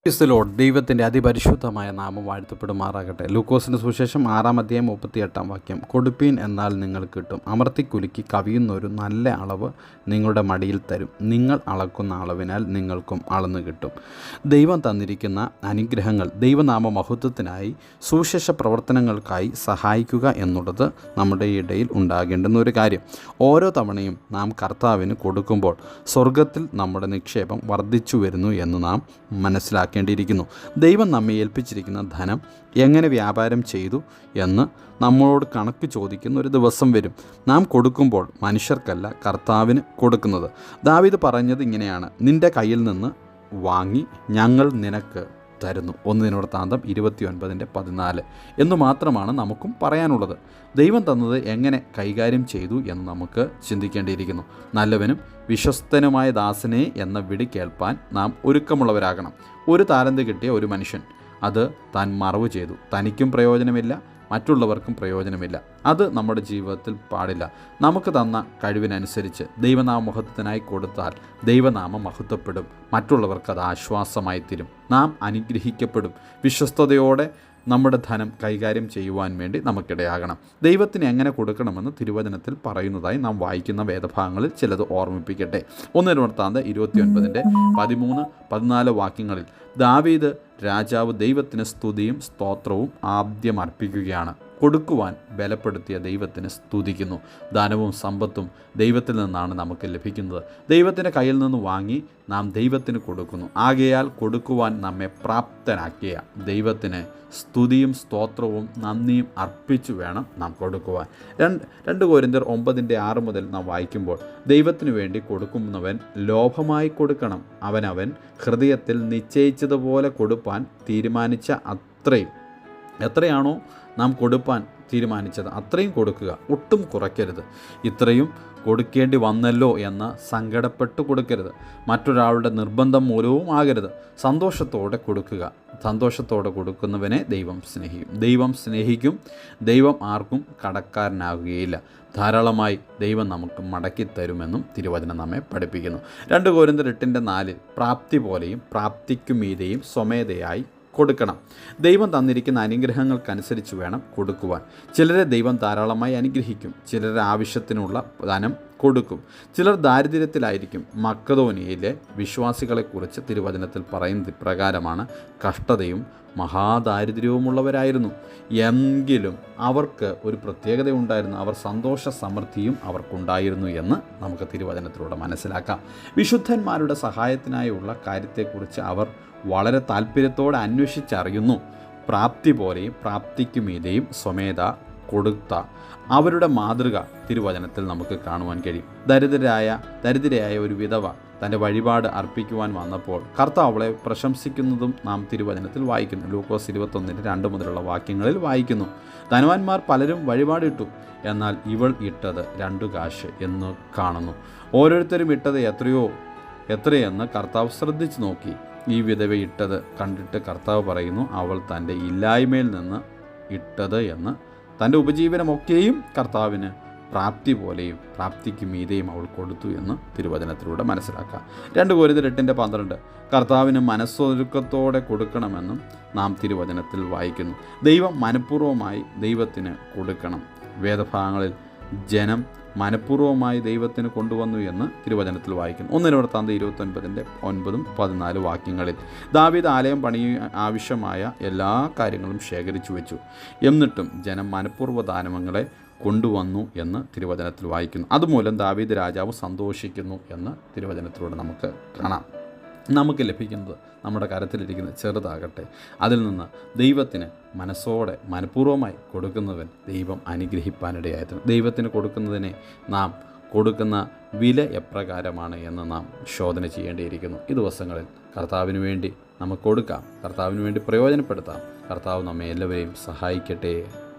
ക്രിസ്തു ലോർഡ്. ദൈവത്തിൻ്റെ അതിപരിശുദ്ധമായ നാമം വാഴ്ത്തപ്പെടുമാറാകട്ടെ. ലൂക്കോസിൻ്റെ സുവിശേഷം 6:38 കൊടുപ്പീൻ എന്നാൽ നിങ്ങൾ കിട്ടും, അമർത്തിക്കുലുക്കി കവിയുന്നൊരു നല്ല അളവ് നിങ്ങളുടെ മടിയിൽ തരും, നിങ്ങൾ അളക്കുന്ന അളവിനാൽ നിങ്ങൾക്കും അളന്നു കിട്ടും. ദൈവം തന്നിരിക്കുന്ന അനുഗ്രഹങ്ങൾ ദൈവനാമ മഹത്വത്തിനായി സുവിശേഷ പ്രവർത്തനങ്ങൾക്കായി സഹായിക്കുക എന്നുള്ളത് നമ്മുടെ ഇടയിൽ ഉണ്ടാകേണ്ടുന്ന ഒരു കാര്യം. ഓരോ തവണയും നാം കർത്താവിന് കൊടുക്കുമ്പോൾ സ്വർഗത്തിൽ നമ്മുടെ നിക്ഷേപം വർദ്ധിച്ചു വരുന്നു എന്ന് നാം മനസ്സിലാക്കേണ്ടിയിരിക്കുന്നു. ദൈവം നമ്മെ ഏൽപ്പിച്ചിരിക്കുന്ന ധനം എങ്ങനെ വ്യാപാരം ചെയ്തു എന്ന് നമ്മളോട് കണക്ക് ചോദിക്കുന്ന ഒരു ദിവസം വരും. നാം കൊടുക്കുമ്പോൾ മനുഷ്യർക്കല്ല, കർത്താവിന് കൊടുക്കുന്നത്. ദാവീദ് പറഞ്ഞത് ഇങ്ങനെയാണ്: നിൻ്റെ കയ്യിൽ നിന്ന് വാങ്ങി ഞങ്ങൾ നിനക്ക് തരുന്നു. 1 ദിനവൃത്താന്തം 29:14 എന്നു മാത്രമാണ് നമുക്കും പറയാനുള്ളത്. ദൈവം തന്നത് എങ്ങനെ കൈകാര്യം ചെയ്തു എന്ന് നമുക്ക് ചിന്തിക്കേണ്ടിയിരിക്കുന്നു. നല്ലവനും വിശ്വസ്തനുമായ ദാസനെ എന്ന വിളി കേൾപ്പാൻ നാം ഒരുക്കമുള്ളവരാകണം. 1 താലന്ത് കിട്ടിയ ഒരു മനുഷ്യൻ അത് താൻ മറവ് ചെയ്തു. തനിക്കും പ്രയോജനമില്ല, മറ്റുള്ളവർക്കും പ്രയോജനമില്ല. അത് നമ്മുടെ ജീവിതത്തിൽ പാടില്ല. നമുക്ക് തന്ന കഴിവിനനുസരിച്ച് ദൈവനാമ മഹത്വത്തിനായി കൊടുത്താൽ ദൈവനാമം മഹത്വപ്പെടും, മറ്റുള്ളവർക്ക് അത് ആശ്വാസമായി തീരും, നാം അനുഗ്രഹിക്കപ്പെടും. വിശ്വസ്തയോടെ നമ്മുടെ ധനം കൈകാര്യം ചെയ്യുവാൻ വേണ്ടി നമുക്കിടയാകണം. ദൈവത്തിന് എങ്ങനെ കൊടുക്കണമെന്ന് തിരുവചനത്തിൽ പറയുന്നതായി നാം വായിക്കുന്ന വേദഭാഗങ്ങളിൽ ചിലത് ഓർമ്മിപ്പിക്കട്ടെ. 1 ദിനവൃത്താന്തം 29:13-14 വാക്യങ്ങളിൽ ദാവീദ് രാജാവ് ദൈവത്തിന് സ്തുതിയും സ്തോത്രവും ആദ്യം അർപ്പിക്കുകയാണ്. കൊടുക്കുവാൻ ബലപ്പെടുത്തിയ ദൈവത്തിന് സ്തുതിക്കുന്നു. ധനവും സമ്പത്തും ദൈവത്തിൽ നിന്നാണ് നമുക്ക് ലഭിക്കുന്നത്. ദൈവത്തിൻ്റെ കയ്യിൽ നിന്ന് വാങ്ങി നാം ദൈവത്തിന് കൊടുക്കുന്നു. ആകയാൽ കൊടുക്കുവാൻ നമ്മെ പ്രാപ്തനാക്കിയ ദൈവത്തിന് സ്തുതിയും സ്തോത്രവും നന്ദിയും അർപ്പിച്ചു വേണം നാം കൊടുക്കുവാൻ. 2 കൊരിന്ത്യർ 9:6 മുതൽ നാം വായിക്കുമ്പോൾ, ദൈവത്തിനു വേണ്ടി കൊടുക്കുന്നവൻ ലോഭമായി കൊടുക്കണം, അവനവൻ ഹൃദയത്തിൽ നിശ്ചയിച്ചതുപോലെ കൊടുപ്പാൻ തീരുമാനിച്ച എത്രയാണോ നാം കൊടുപ്പാൻ തീരുമാനിച്ചത് അത്രയും കൊടുക്കുക, ഒട്ടും കുറയ്ക്കരുത്. ഇത്രയും കൊടുക്കേണ്ടി വന്നല്ലോ എന്ന് സങ്കടപ്പെട്ട് കൊടുക്കരുത്. മറ്റൊരാളുടെ നിർബന്ധം മൂലവും ആകരുത്. സന്തോഷത്തോടെ കൊടുക്കുക. സന്തോഷത്തോടെ കൊടുക്കുന്നവനെ ദൈവം സ്നേഹിക്കും. ദൈവം ആർക്കും കടക്കാരനാകുകയില്ല. ധാരാളമായി ദൈവം നമുക്ക് മടക്കിത്തരുമെന്നും തിരുവചനം നമ്മെ പഠിപ്പിക്കുന്നു. 2 കൊരിന്ത്യർ 8:4 പ്രാപ്തി പോലെയും പ്രാപ്തിക്കു മീതെയും സ്വമേധയായി കൊടുക്കണം. ദൈവം തന്നിരിക്കുന്ന അനുഗ്രഹങ്ങൾക്കനുസരിച്ച് വേണം കൊടുക്കുവാൻ. ചിലരെ ദൈവം ധാരാളമായി അനുഗ്രഹിക്കും, ചിലരെ ആവശ്യത്തിനുള്ള ധനം കൊടുക്കും. ചിലർ ദാരിദ്ര്യത്തിലായിരിക്കും. മക്കതോനിയയിലെ വിശ്വാസികളെക്കുറിച്ച് തിരുവചനത്തിൽ പറയുന്നത് ഇപ്രകാരമാണ്: കഷ്ടതയും മഹാദാരിദ്ര്യവുമുള്ളവരായിരുന്നു, എങ്കിലും അവർക്ക് ഒരു പ്രത്യേകതയുണ്ടായിരുന്നു, അവർ സന്തോഷ സമൃദ്ധിയും അവർക്കുണ്ടായിരുന്നു എന്ന് നമുക്ക് തിരുവചനത്തിലൂടെ മനസ്സിലാക്കാം. വിശുദ്ധന്മാരുടെ സഹായത്തിനായുള്ള കാര്യത്തെക്കുറിച്ച് അവർ വളരെ താല്പര്യത്തോടെ അന്വേഷിച്ചറിയുന്നു. പ്രാപ്തി പോലെയും പ്രാപ്തിക്കു മീതെയും സ്വമേധ കൊടുത്ത അവരുടെ മാതൃക തിരുവചനത്തിൽ നമുക്ക് കാണുവാൻ കഴിയും. ദരിദ്രയായ ഒരു വിധവ തൻ്റെ വഴിപാട് അർപ്പിക്കുവാൻ വന്നപ്പോൾ കർത്താവ് അവളെ പ്രശംസിക്കുന്നതും നാം തിരുവചനത്തിൽ വായിക്കുന്നു. ലൂക്കോസ് 21:2 മുതലുള്ള വാക്യങ്ങളിൽ വായിക്കുന്നു. ധനവാന്മാർ പലരും വഴിപാടിട്ടു, എന്നാൽ ഇവൾ ഇട്ടത് 2 കാശ് എന്ന് കാണുന്നു. ഓരോരുത്തരും ഇട്ടത് എത്രയെന്ന് കർത്താവ് ശ്രദ്ധിച്ചു നോക്കി. ഈ വിധവ ഇട്ടത് കണ്ടിട്ട് കർത്താവ് പറയുന്നു, അവൾ തൻ്റെ ഇല്ലായ്മയിൽ നിന്ന് ഇട്ടത് എന്ന്. തൻ്റെ ഉപജീവനമൊക്കെയും കർത്താവിന് പ്രാപ്തി പോലെയും പ്രാപ്തിക്ക് മീതെയും അവൾ കൊടുത്തു എന്ന് തിരുവചനത്തിലൂടെ മനസ്സിലാക്കാം. 2 കൊരിന്ത്യർ 8:12 കർത്താവിന് മനസ്സൊരുക്കത്തോടെ കൊടുക്കണമെന്നും നാം തിരുവചനത്തിൽ വായിക്കുന്നു. ദൈവം മനഃപൂർവ്വമായി ദൈവത്തിന് കൊടുക്കണം. വേദഭാഗങ്ങളിൽ ജനം മനഃപൂർവ്വമായി ദൈവത്തിന് കൊണ്ടുവന്നു എന്ന് തിരുവചനത്തിൽ വായിക്കുന്നു. 1 ദിനവൃത്താന്തം 29:9-14 വാക്യങ്ങളിൽ ദാവീദ് ആലയം ആവശ്യമായ എല്ലാ കാര്യങ്ങളും ശേഖരിച്ചു വെച്ചു, എന്നിട്ടും ജനം മനഃപൂർവ്വ ദാനങ്ങളെ കൊണ്ടുവന്നു എന്ന് തിരുവചനത്തിൽ വായിക്കുന്നു. അതുമൂലം ദാവീദ് രാജാവ് സന്തോഷിക്കുന്നു എന്ന് തിരുവചനത്തിലൂടെ നമുക്ക് കാണാം. നമുക്ക് ലഭിക്കുന്നത് നമ്മുടെ കരത്തിലിരിക്കുന്ന ചെറുതാകട്ടെ, അതിൽ നിന്ന് ദൈവത്തിന് മനഃപൂർവ്വമായി കൊടുക്കുന്നവൻ ദൈവം അനുഗ്രഹിപ്പാനിടയായിരുന്നു. ദൈവത്തിന് കൊടുക്കുന്നതിനെ നാം കൊടുക്കുന്ന വില എപ്രകാരമാണ് എന്ന് നാം ശോധന ചെയ്യേണ്ടിയിരിക്കുന്നു. ഈ ദിവസങ്ങളിൽ കർത്താവിന് വേണ്ടി നമുക്ക് കൊടുക്കാം, കർത്താവിന് വേണ്ടി പ്രയോജനപ്പെടുത്താം. കർത്താവ് നമ്മെ എല്ലാവരെയും സഹായിക്കട്ടെ.